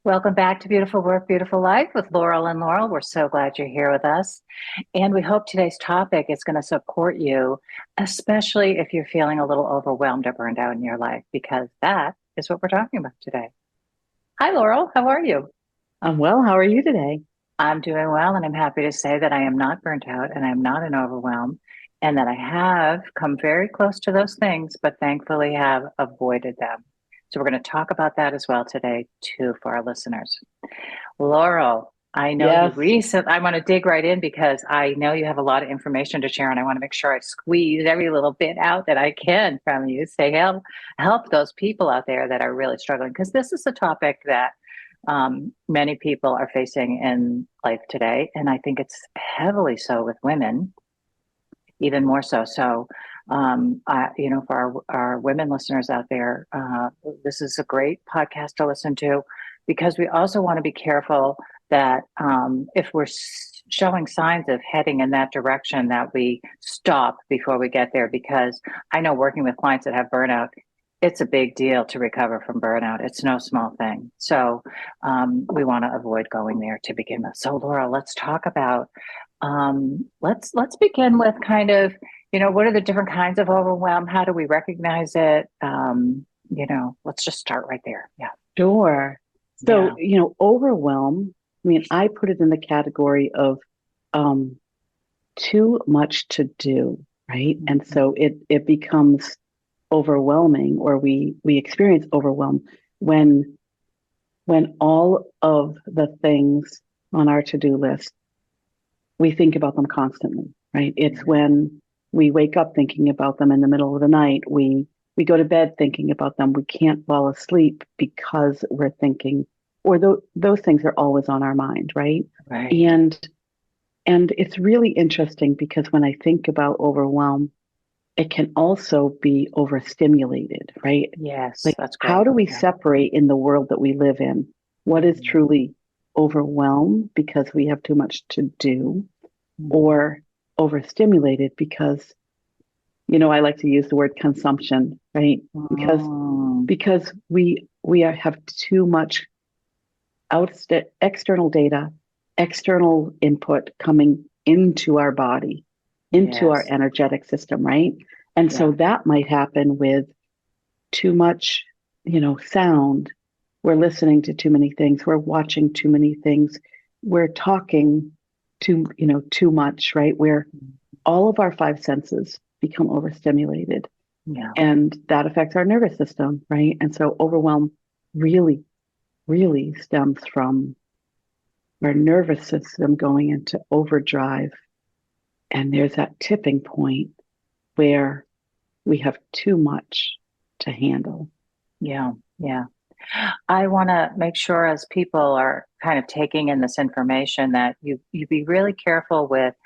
Welcome back to Beautiful Work, Beautiful Life with Laurel and Laurel. We're so glad you're here with us. And we hope today's topic is going to support you, especially if you're feeling a little overwhelmed or burned out in your life, because that is what we're talking about today. Hi, Laurel. How are you? I'm well. How are you today? I'm doing well, and I'm happy to say that I am not burnt out and I'm not in overwhelm, and that I have come very close to those things, but thankfully have avoided them. So we're going to talk about that as well today, too, for our listeners. Laurel, I know you Yes. I want to dig right in because I know you have a lot of information to share, and I want to make sure I squeeze every little bit out that I can from you. Say help those people out there that are really struggling, because this is a topic that many people are facing in life today, and I think it's heavily so with women, even more so. So, for our women listeners out there, this is a great podcast to listen to, because we also want to be careful that if we're showing signs of heading in that direction, that we stop before we get there. Because I know, working with clients that have burnout, it's a big deal to recover from burnout. It's no small thing. So we want to avoid going there to begin with. So, Laura, let's talk about let's begin with kind of, what are the different kinds of overwhelm? How do we recognize it? Let's just start right there. Yeah. Sure. So, Yeah. overwhelm, I put it in the category of um, too much to do, right? And Mhm. so it becomes overwhelming, or we experience overwhelm when when all of the things on our to-do list, we think about them constantly, right? It's when we wake up thinking about them in the middle of the night. We go to bed thinking about them. We can't fall asleep because we're thinking, or those things are always on our mind, right? Right. And and it's really interesting because when I think about overwhelm, it can also be overstimulated, right? Yes, Like, that's how great. do we Yeah. separate in the world that we live in what is Mhm. truly overwhelm because we have too much to do, Mhm. or overstimulated because, I like to use the word consumption, right? because Mm. because have too much external data, external input coming into our body, into our Yes. energetic system, right? And so Yeah. that might happen with too much, sound. We're listening to too many things. We're watching too many things. We're talking too much, right? Where all of our five senses become overstimulated, Yeah. and that affects our nervous system, right? And so overwhelm really, really stems from our nervous system going into overdrive. And there's that tipping point where we have too much to handle. Yeah. Yeah. I want to make sure, as people are kind of taking in this information, that you be really careful with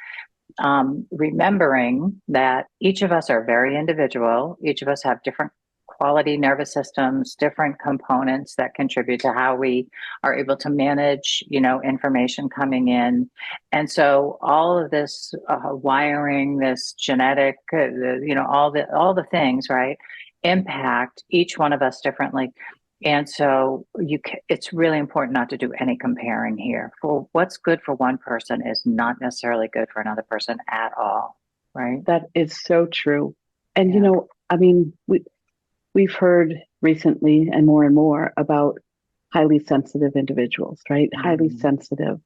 remembering that each of us are very individual. Each of us have different quality nervous systems, different components that contribute to how we are able to manage, information coming in. And so all of this wiring, this genetic, all the things, right, impact each one of us differently. And so it's really important not to do any comparing here. For what's good for one person is not necessarily good for another person at all, right? That is so true. And, Yeah. we've heard recently and more about highly sensitive individuals, right? Highly Mm. sensitive.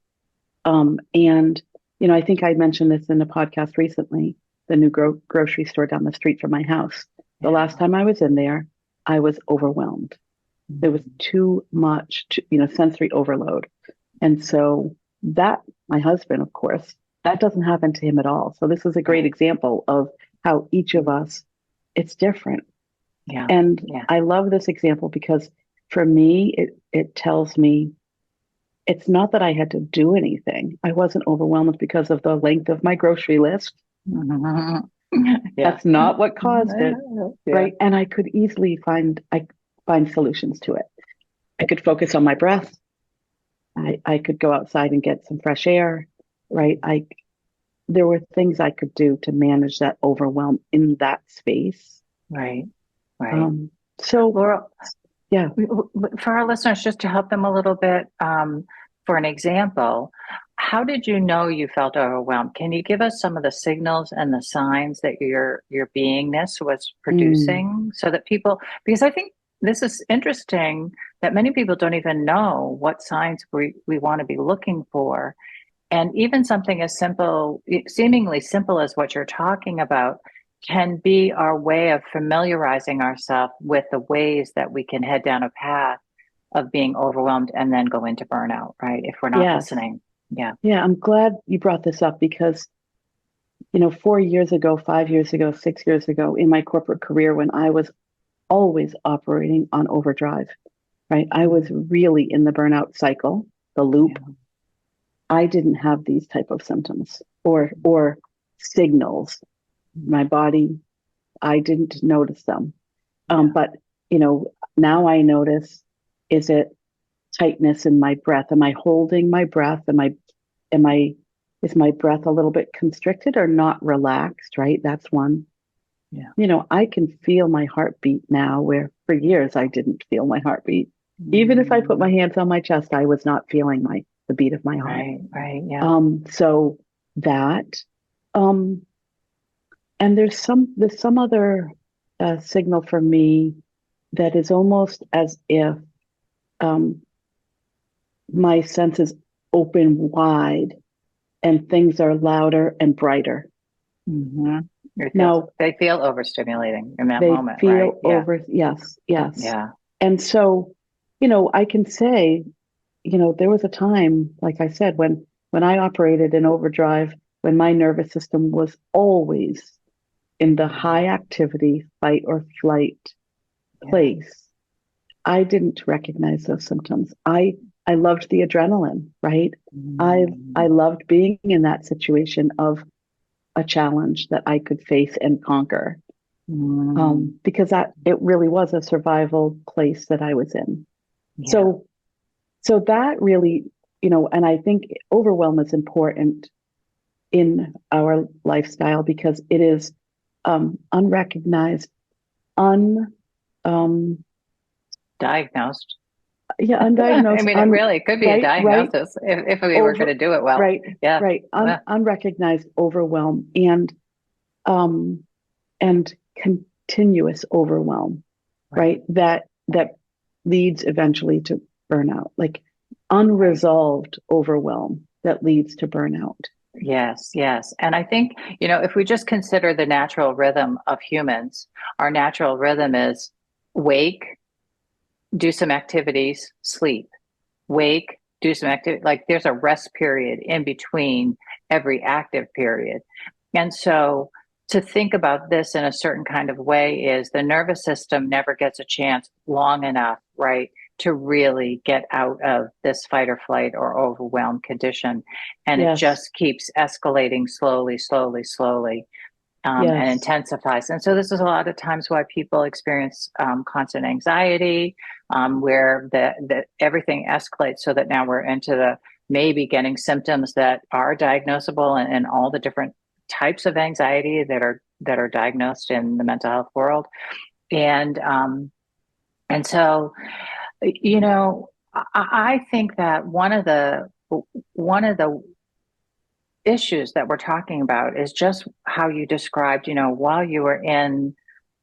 And, I think I mentioned this in a podcast recently, the new grocery store down the street from my house. The last Yeah. time I was in there, I was overwhelmed. There was Mm. too much, sensory overload. And so that, my husband, of course, that doesn't happen to him at all. So this is a great Right. example of how each of us, it's different. Yeah. And Yeah. I love this example because for me, it tells me it's not that I had to do anything. I wasn't overwhelmed because of the length of my grocery list. Mhm. Yeah. That's not what caused it, Yeah. right? And I could easily find solutions to it. I could focus on my breath. I could go outside and get some fresh air, right? I There were things I could do to manage that overwhelm in that space. Right. Right. Um, so Laura. Yeah. For our listeners, just to help them a little bit, for an example, how did you know you felt overwhelmed? Can you give us some of the signals and the signs that your beingness was Mm, producing so that people, because I think this is interesting that many people don't even know what signs we want to be looking for. And even something as simple, seemingly simple as what you're talking about, can be our way of familiarizing ourselves with the ways that we can head down a path of being overwhelmed and then go into burnout, right? If we're not yes. listening. Yeah. Yeah. I'm glad you brought this up because, 4 years ago, 5 years ago, 6 years ago, in my corporate career, when I was always operating on overdrive, right? I was really in the burnout cycle, the loop. Yeah. I didn't have these type of symptoms or signals. My body, I didn't notice them. Yeah. But now I notice, is it tightness in my breath? Am I holding my breath? Am I is my breath a little bit constricted or not relaxed? Right? That's one. Yeah. I can feel my heartbeat now, where for years I didn't feel my heartbeat. Even if I put my Mm, hands on my chest, I was not feeling the beat of my heart. right. Right. Yeah. So that, um, and there's some other signal for me that is almost as if um, my senses open wide and things are louder and brighter. hmm Now they feel overstimulating in that they moment, right? feel Yeah. over, yes, yes. Yeah. And so, I can say, there was a time, like I said, when I operated in overdrive, when my nervous system was always in the high activity, fight or flight Yeah. place. I didn't recognize those symptoms. I loved the adrenaline, right? I Mm, loved being in that situation of a challenge that I could face and conquer. mm, Because it really was a survival place that I was in. yeah. So that really, and I think overwhelm is important in our lifestyle because it is unrecognized, un um, Diagnosed. yeah, I undiagnosed, mean, it really could be a right, right, diagnosis if we were going over, to do it well. right, Yeah. right, Yeah. unrecognized overwhelm um, and continuous overwhelm, Right. right? That leads eventually to burnout, like Right. unresolved overwhelm that leads to burnout. Yes, yes. And I think, if we just consider the natural rhythm of humans, our natural rhythm is wake, do some activities, sleep, wake, do some activity. Like there's a rest period in between every active period. And so to think about this in a certain kind of way is the nervous system never gets a chance long enough, right, to really get out of this fight or flight or overwhelmed condition. And it Yes, just keeps escalating slowly, slowly, slowly, and yes, intensifies. And so this is a lot of times why people experience constant anxiety, where the everything escalates so that now we're into the maybe getting symptoms that are diagnosable and all the different types of anxiety that are diagnosed in the mental health world. And so I think that one of the issues that we're talking about is just how you described, while you were in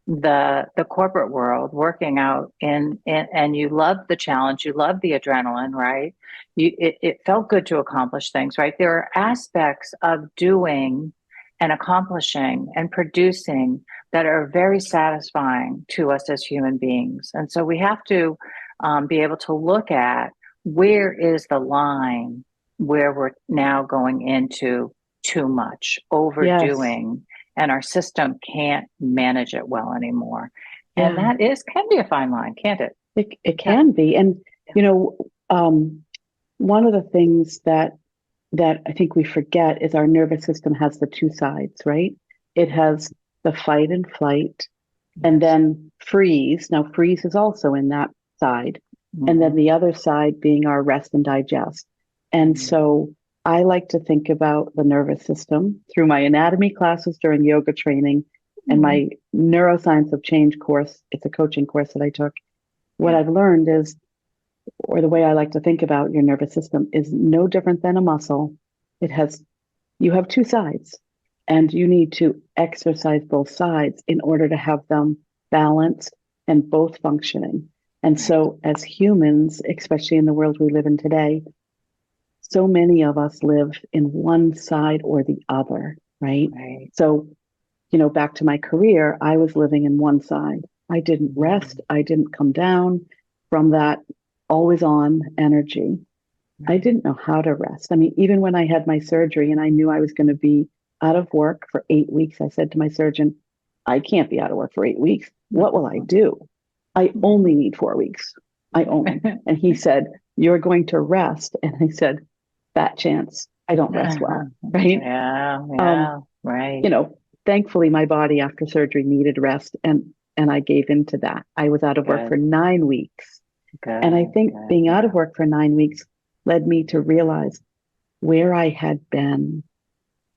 the corporate world working out in and you loved the challenge, you loved the adrenaline, right? It felt good to accomplish things, right? There are aspects of doing and accomplishing and producing that are very satisfying to us as human beings. And so we have to be able to look at where is the line where we're now going into too much yes, overdoing and our system can't manage it well anymore. And yeah. that is can be a fine line, can't it? It Yeah. can be, and Yeah. you know, one of the things that I think we forget is our nervous system has the two sides, right? It has the fight and flight, and Yes. then freeze. Now, freeze is also in that side. And then Mm-hmm. the other side being our rest and digest. And Mm-hmm. so I like to think about the nervous system through my anatomy classes during yoga training and Mm-hmm. my neuroscience of change course. It's a coaching course that I took. what I've learned is, or the way I like to think about your nervous system is no different than a muscle. It has, you have two sides, and you need to exercise both sides in order to have them balanced and both functioning. And Right. so, as humans, especially in the world we live in today, so many of us live in one side or the other, right? Right. So, back to my career, I was living in one side. I didn't rest. Mhm. I didn't come down from that always on energy. I Right. didn't know how to rest. I mean, even when I had my surgery and I knew I was going to be out of work for 8 weeks, I said to my surgeon, I can't be out of work for 8 weeks. What will I do? I only need 4 weeks. I only. And he said, you're going to rest. And I said, that chance. I don't rest well. Right. Yeah, Um, yeah, right. you know, Thankfully my body after surgery needed rest and I gave into that. I was out of work for Good, 9 weeks. And I good, think good. being out of Yeah, work for 9 weeks led me to realize where I had been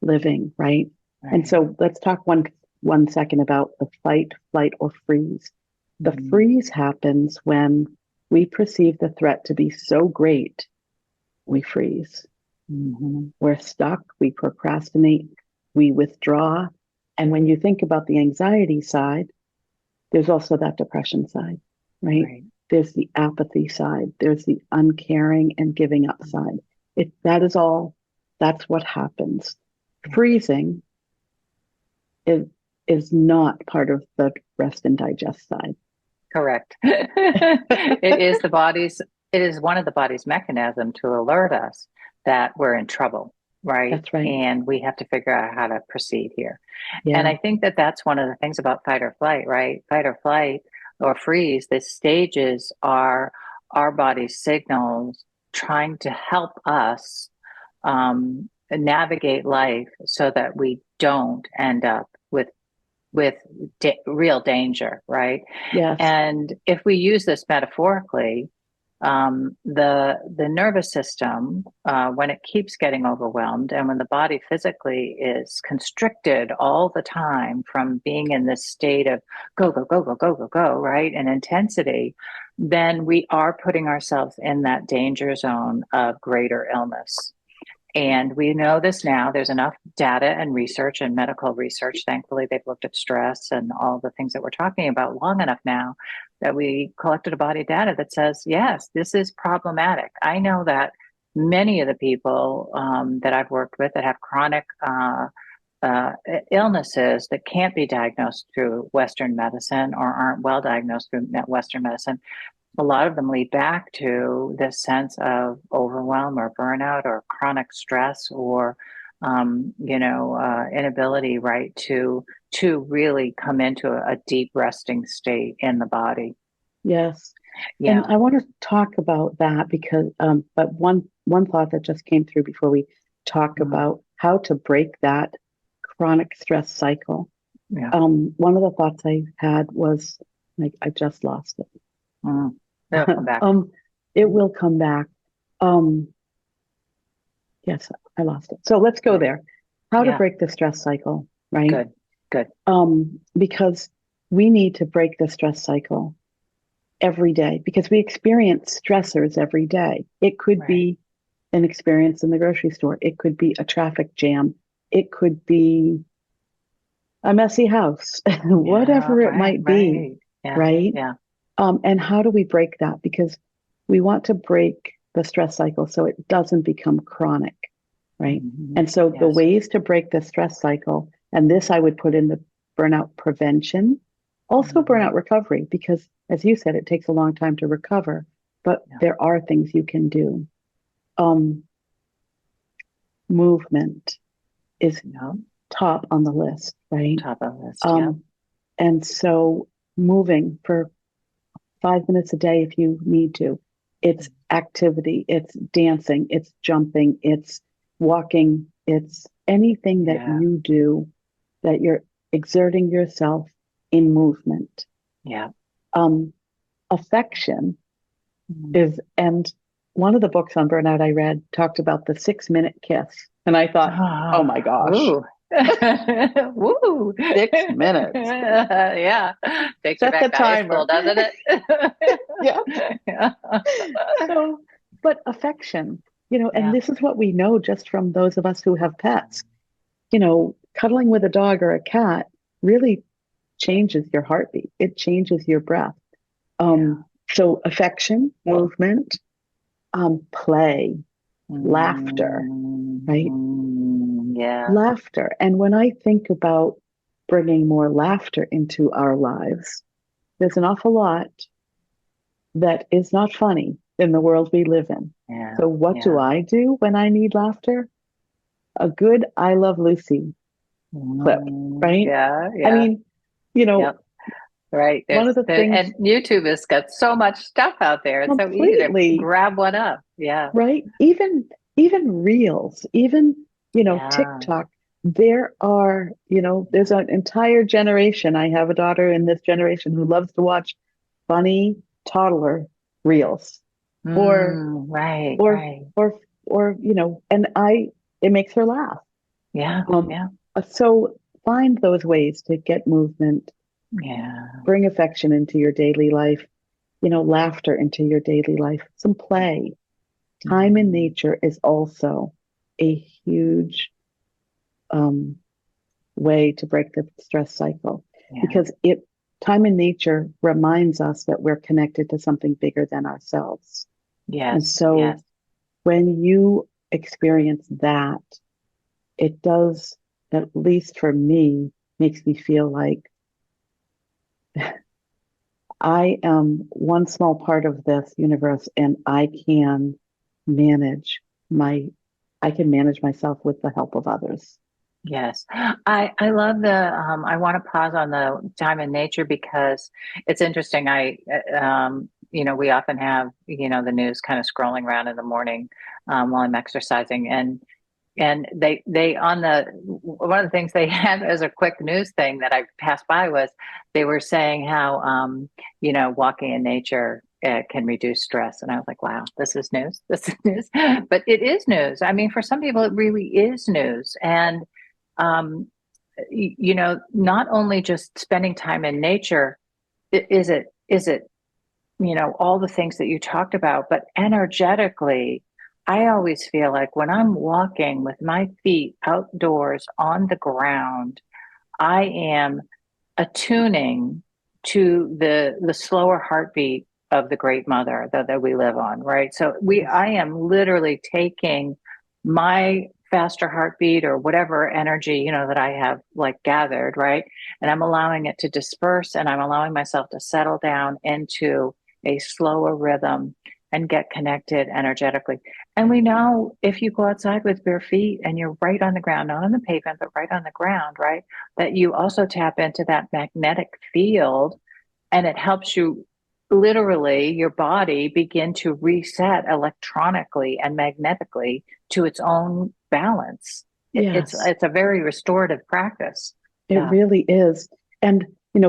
living, right? And right. so let's talk one second about the fight, flight, or freeze. The Mhm. freeze happens when we perceive the threat to be so great, we freeze. Mhm. We're stuck, we procrastinate, we withdraw. And when you think about the anxiety side, there's also that depression side, right? Right. There's the apathy side, there's the uncaring and giving up side. That is all, that's what happens. Yeah, Freezing is is not part of the rest and digest side. correct. It is the body's, it is one of the body's mechanism to alert us that we're in trouble, right? That's right. And we have to figure out how to proceed here. And Yeah. I think that that's one of the things about fight or flight, right? Fight or flight or freeze, the stages are our body's signals trying to help us navigate life so that we don't end up with real danger, right? Yes. And if we use this metaphorically, the nervous system, when it keeps getting overwhelmed, and when the body physically is constricted all the time from being in this state of go go go go go go go, right, and intensity, then we are putting ourselves in that danger zone of greater illness. And we know this now. There's enough data and research and medical research. Thankfully, they've looked at stress and all the things that we're talking about long enough now that we collected a body of data that says, yes, this is problematic. I know that many of the people that I've worked with that have chronic uh, illnesses that can't be diagnosed through Western medicine or aren't well diagnosed through Western medicine, a lot of them lead back to this sense of overwhelm or burnout or chronic stress or inability, right, to really come into a deep resting state in the body. Yes. And Yeah. I want to talk about that because, but one thought that just came through before we talk Mm, about how to break that chronic stress cycle. yeah. One of the thoughts I had was like, I just lost Mm. They'll it. come back. It will come back. Um, yes, I lost it. So let's go Yeah. there. How to Yeah. break the stress cycle, right? Good. Good. Because we need to break the stress cycle every day because we experience stressors every day. It could Right. be an experience in the grocery store. It could be a traffic jam. It could be a messy house, Yeah. whatever it Right. might be, Right. Yeah. right? Yeah. And how do we break that? Because we want to break the stress cycle so it doesn't become chronic, right? Mhm. And so the Yes. ways to break the stress cycle, and this I would put in the burnout prevention, also Mhm. burnout recovery, because as you said, it takes a long time to recover, but Yeah. there are things you can do. Um, Movement is Yeah. top on the list, right? Top of the list. Yep. Um, and so moving for 5 minutes a day if you need to. It's activity, it's dancing, it's jumping, it's walking, it's anything that Yeah. you do that you're exerting yourself in movement. Yeah. Um, Affection Mhm. is, and one of the books on burnout I read talked about the 6 minute kiss. And I thought, oh my Ah, gosh, ooh. Woo! 6 minutes. Yeah. Takes you Set the back to high school, timer. doesn't it? Yeah. Yeah. So, but affection, and Yeah. this is what we know just from those of us who have pets. Cuddling with a dog or a cat really changes your heartbeat. It changes your breath. Yeah. So affection, movement, play, laughter, right? Yeah. Laughter. And when I think about bringing more laughter into our lives, there's an awful lot that is not funny in the world we live in. Yeah. So what do Yeah. I do when I need laughter? A good I Love Lucy clip, right? Yeah. I Yeah. mean, you know, Yep. Right. one of the And things YouTube has got so much stuff out there. It's so easy to completely, grab one up. Yeah. right? Even reels, even, Yeah. TikTok, there are, there's an entire generation. I have a daughter in this generation who loves to watch funny toddler reels or Right. or Right. or and it makes her laugh. Yeah. Um, Yeah. so find those ways to get movement, Yeah. bring affection into your daily life, laughter into your daily life, some play. Time in Mm, nature is also a huge um, way to break the stress cycle yeah. because it time in nature reminds us that we're connected to something bigger than ourselves. And Yes. so Yes. when you experience that, it does, at least for me, makes me feel like I am one small part of this universe and manage my I can manage myself with the help of others. Yes. I love I want to pause on the time in nature because it's interesting. We often have, the news kind of scrolling around in the morning, while I'm exercising and they on the one of the things they had as a quick news thing that I passed by was they were saying how walking in nature can reduce stress, and I was like, wow, this is news. This is news. But it is news. I mean, for some people it really is news. And um not only just spending time in nature, is it all the things that you talked about, but energetically, I always feel like when I'm walking with my feet outdoors on the ground, I am attuning to the slower heartbeat of the great mother that we live on, right? So Yes. I am literally taking my faster heartbeat or whatever energy, that I have like gathered, right? And I'm allowing it to disperse and I'm allowing myself to settle down into a slower rhythm and get connected energetically. And we know if you go outside with bare feet and you're right on the ground, not on the pavement, but right on the ground, right? That you also tap into that magnetic field and it helps you literally your body begin to reset electronically and magnetically to its own balance. Yes, It's a very restorative practice. it Yeah. really is. And,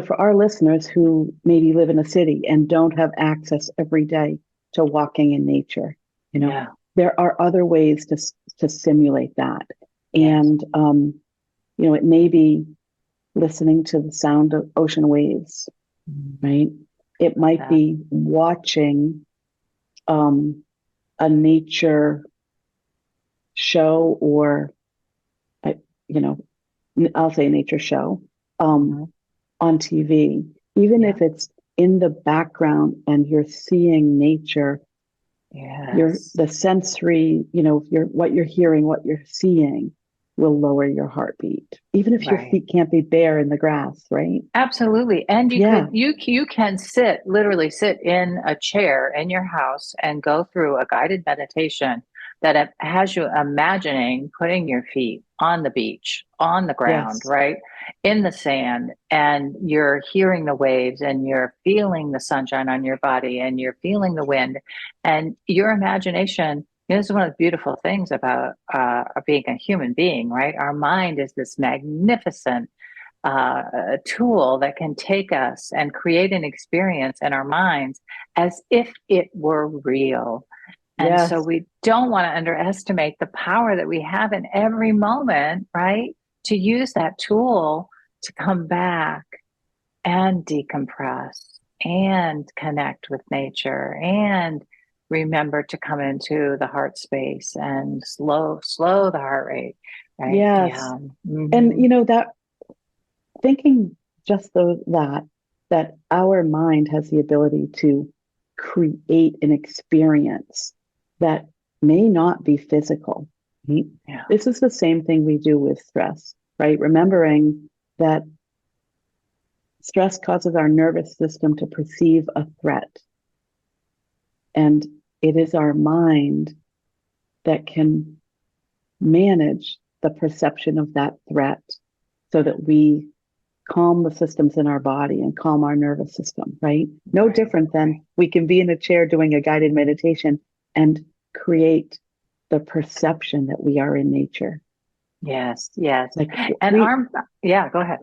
for our listeners who maybe live in a city and don't have access every day to walking in nature, you know, Yeah. there are other ways to simulate that. Yes. And, it may be listening to the sound of ocean waves, right? It Love might that. be watching um, a nature show or, I- you know, I'll say nature show Hmm. on TV, even Yeah. if it's in the background and you're seeing nature, Yes. the sensory, what you're hearing, what you're seeing will lower your heartbeat, even if your Right. feet can't be bare in the grass, right? Absolutely. And Yeah, you can literally sit in a chair in your house and go through a guided meditation that has you imagining putting your feet on the beach, on the ground, yes, right? In the sand, and you're hearing the waves and you're feeling the sunshine on your body and you're feeling the wind and your imagination. This is one of the beautiful things about being a human being, right? Our mind is this magnificent a tool that can take us and create an experience in our minds as if it were real. And so yes, we don't want to underestimate the power that we have in every moment, right? to use that tool to come back and decompress and connect with nature and remember to come into the heart space and slow the heart rate, right? Yes. Yeah. And Hmm. that thinking just that our mind has the ability to create an experience that may not be physical. Right? Yeah. This is the same thing we do with stress, right? Remembering that stress causes our nervous system to perceive a threat. And it is our mind that can manage the perception of that threat so that we calm the systems in our body and calm our nervous system, right? No Right. different Right. than we can be in a chair doing a guided meditation and create the perception that we are in nature. Yes. Yes. Like And yeah, go ahead.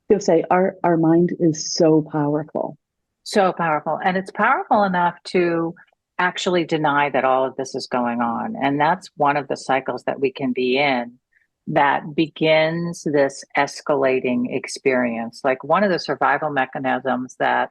you'll say, our mind is so powerful. So powerful. And it's powerful enough to actually deny that all of this is going on. And that's one of the cycles that we can be in that begins this escalating experience. Like one of the survival mechanisms that,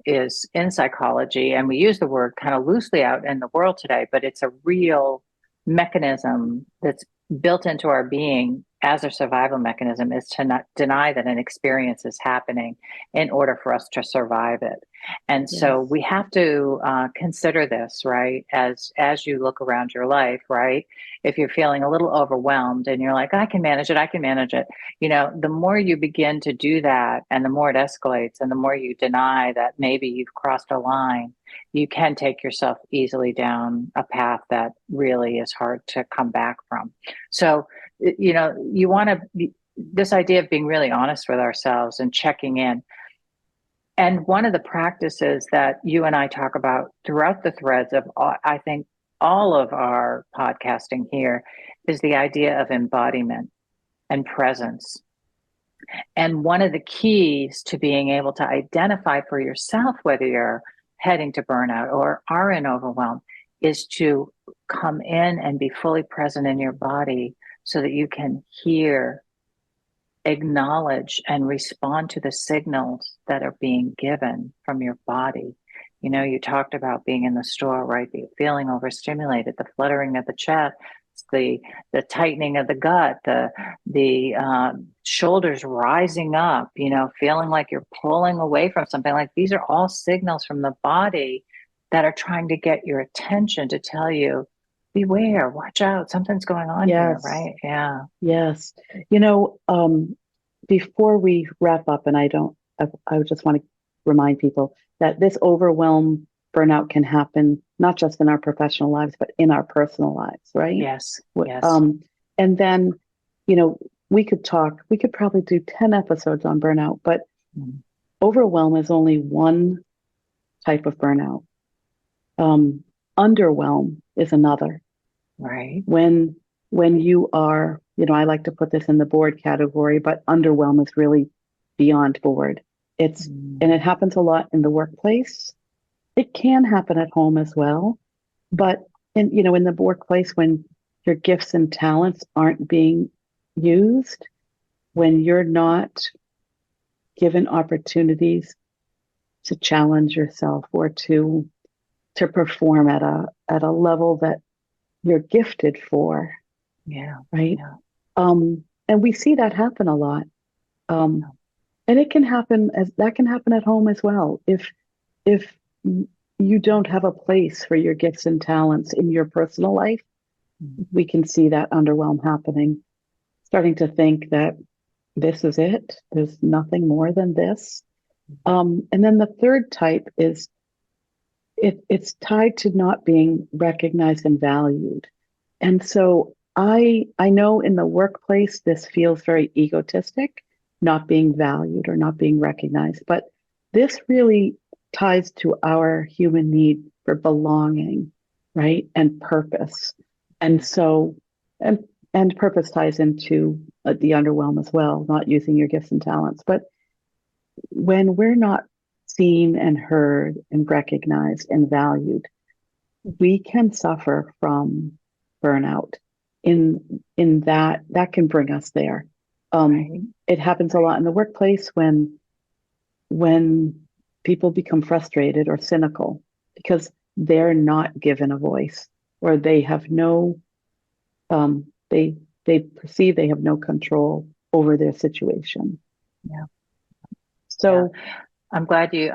is in psychology, and we use the word kind of loosely out in the world today, but it's a real mechanism that's built into our being as a survival mechanism is to not deny that an experience is happening in order for us to survive it. And so Yes. we have to consider this, right? As you look around your life, right? If you're feeling a little overwhelmed and you're like, I can manage it, I can manage it. The more you begin to do that and the more it escalates and the more you deny that maybe you've crossed a line, you can take yourself easily down a path that really is hard to come back from. So, you want to, this idea of being really honest with ourselves and checking in. And one of the practices that you and I talk about throughout the threads of, I think, all of our podcasting here is the idea of embodiment and presence. And one of the keys to being able to identify for yourself whether you're heading to burnout or are in overwhelm is to come in and be fully present in your body so that you can hear, acknowledge, and respond to the signals that are being given from your body. You talked about being in the store, right? The feeling overstimulated, the fluttering of the chest, the tightening of the gut, the shoulders rising up, feeling like you're pulling away from something. Like these are all signals from the body that are trying to get your attention to tell you, beware, watch out, something's going on here, Yes. right? Yeah. Yes. You know, before we wrap up, and I would just want to remind people that this overwhelm burnout can happen not just in our professional lives, but in our personal lives, right? Yes. Wh- Yes. Um, and then, you know, we could probably do 10 episodes on burnout, but Mm. overwhelm is only one type of burnout. Um, Underwhelm is another. Right. When when you are, I like to put this in the bored category, but underwhelm is really beyond bored. And Mm. it happens a lot in the workplace. It can happen at home as well, but in the workplace when your gifts and talents aren't being used, when you're not given opportunities to challenge yourself or to perform at a level that you're gifted for, Yeah. right? Yeah. And we see that happen a lot. Um, and that can happen at home as well. If you don't have a place for your gifts and talents in your personal life, Mm. we can see that underwhelm happening, starting to think that this is it. There's nothing more than this. And then the third type is it's tied to not being recognized and valued. And so I know in the workplace this feels very egotistic, not being valued or not being recognized, but this really ties to our human need for belonging, right? And purpose. And so and and purpose ties into the underwhelm as well, not using your gifts and talents. But when we're not seen and heard and recognized and valued, we can suffer from burnout. in that can bring us there. Right. It happens a lot in the workplace when people become frustrated or cynical because they're not given a voice or they have no they perceive they have no control over their situation. Yeah. Yeah. So I'm glad you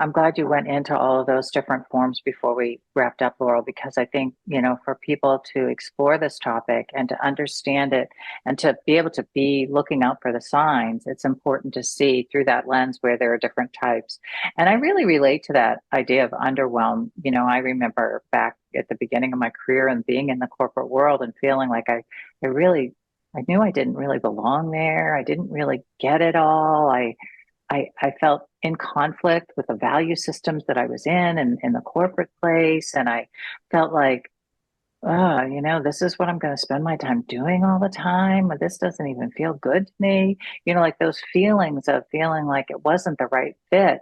went into all of those different forms before we wrapped up, Laurel, because I think, for people to explore this topic and to understand it and to be able to be looking out for the signs, it's important to see through that lens where there are different types. And I really relate to that idea of underwhelm. I remember back at the beginning of my career and being in the corporate world and feeling like I knew I didn't really belong there. I didn't really get it all. I felt in conflict with the value systems that I was in the corporate place. And I felt like, oh, this is what I'm going to spend my time doing all the time. This doesn't even feel good to me. Like those feelings of feeling like it wasn't the right fit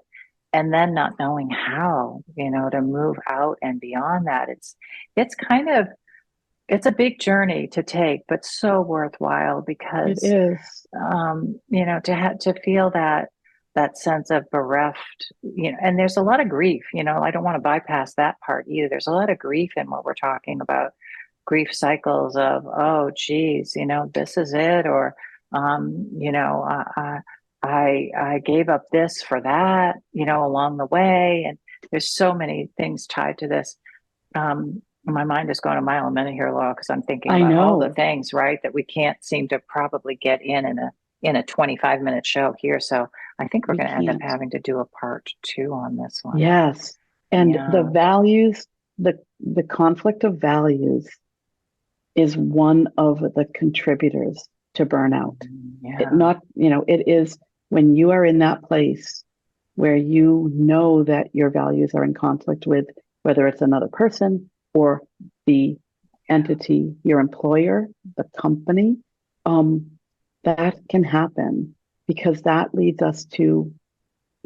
and then not knowing how, to move out and beyond that. It's kind of, it's a big journey to take, but so worthwhile it because is. to feel that sense of bereft, and there's a lot of grief. I don't want to bypass that part either. There's a lot of grief in what we're talking about, grief cycles of, oh, geez, this is it, or I gave up this for that, along the way, and there's so many things tied to this. My mind is going a mile a minute here, Laura, because I'm thinking I about all the know things, right, that we can't seem to probably get in a 25-minute show here. So I think we're we going to end up can't. having to do a part two on this one. Yes. And the Yeah. values, the conflict of values is one of the contributors to burnout. It Yeah. not, it is when you are in that place where you know that your values are in conflict with whether it's another person or the entity, your employer, the company, um, that can happen because that leads us to,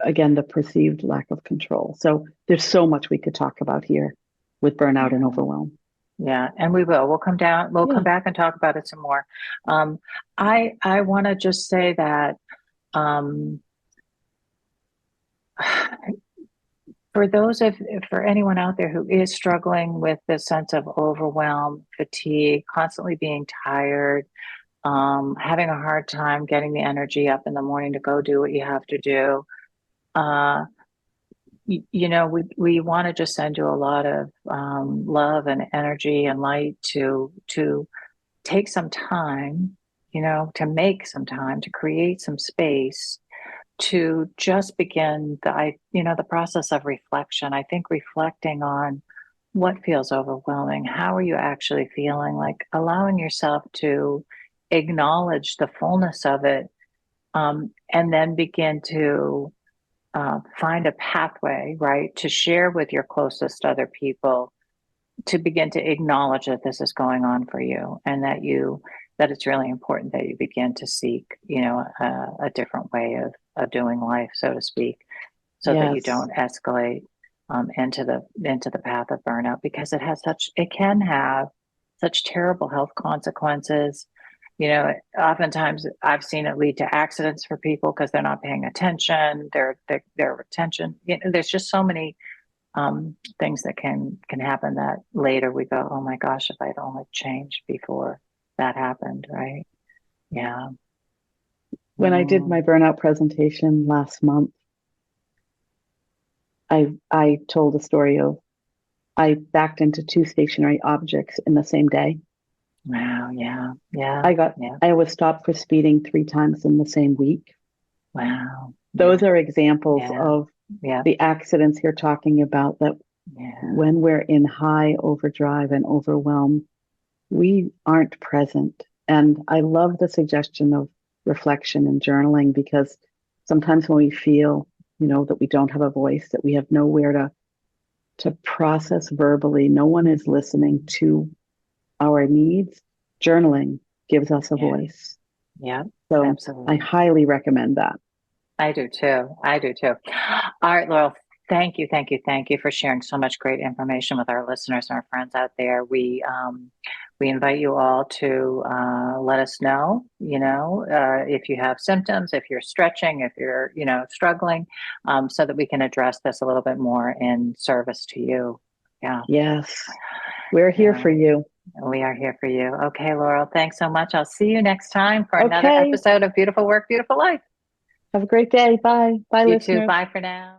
again, the perceived lack of control. So there's so much we could talk about here with burnout and Yeah. overwhelm. Yeah. And we will. We'll come down. We'll come Yeah. back and talk about it some more. Um, I want to just say that um, for for anyone out there who is struggling with this sense of overwhelm, fatigue, constantly being tired, having a hard time getting the energy up in the morning to go do what you have to do. Uh, we want to just send you a lot of love and energy and light to take some time, to make some time, to create some space, to just begin the process of reflection. I think reflecting on what feels overwhelming, how are you actually feeling, like allowing yourself to acknowledge the fullness of it, and then begin to find a pathway, right, to share with your closest other people, to begin to acknowledge that this is going on for you, and that it's really important that you begin to seek, a different way of doing life, so to speak, so that you Yes. don't escalate into the path of burnout, because it can have such terrible health consequences. Oftentimes I've seen it lead to accidents for people because they're not paying attention. Their retention. There's just so many things that can happen that later we go, oh my gosh, if I'd only changed before that happened, right? Yeah. When I did Mm. my burnout presentation last month, I told a story of I backed into two stationary objects in the same day. Wow. Yeah. Yeah. I got Yeah. I was stopped for speeding 3 times in the same week. Wow. Yeah. Those are examples Yeah. of Yeah. the accidents you're talking about that Yeah. when we're in high overdrive and overwhelm, we aren't present. And I love the suggestion of reflection and journaling because sometimes when we feel, that we don't have a voice, that we have nowhere to process verbally, no one is listening to our needs, journaling gives us a Yeah. voice. Yeah. So I Absolutely. highly recommend that. I do too. I do too. All right, Laurel. Thank you, thank you, thank you for sharing so much great information with our listeners and our friends out there. We we invite you all to let us know, if you have symptoms, if you're stretching, if you're, struggling, so that we can address this a little bit more in service to you. Yeah. Yes. We're here Yeah. for you. We are here for you. Okay, Laurel, thanks so much. I'll see you next time for another Okay. episode of Beautiful Work, Beautiful Life. Have a great day. Bye. Bye, You too. listeners. Bye for now.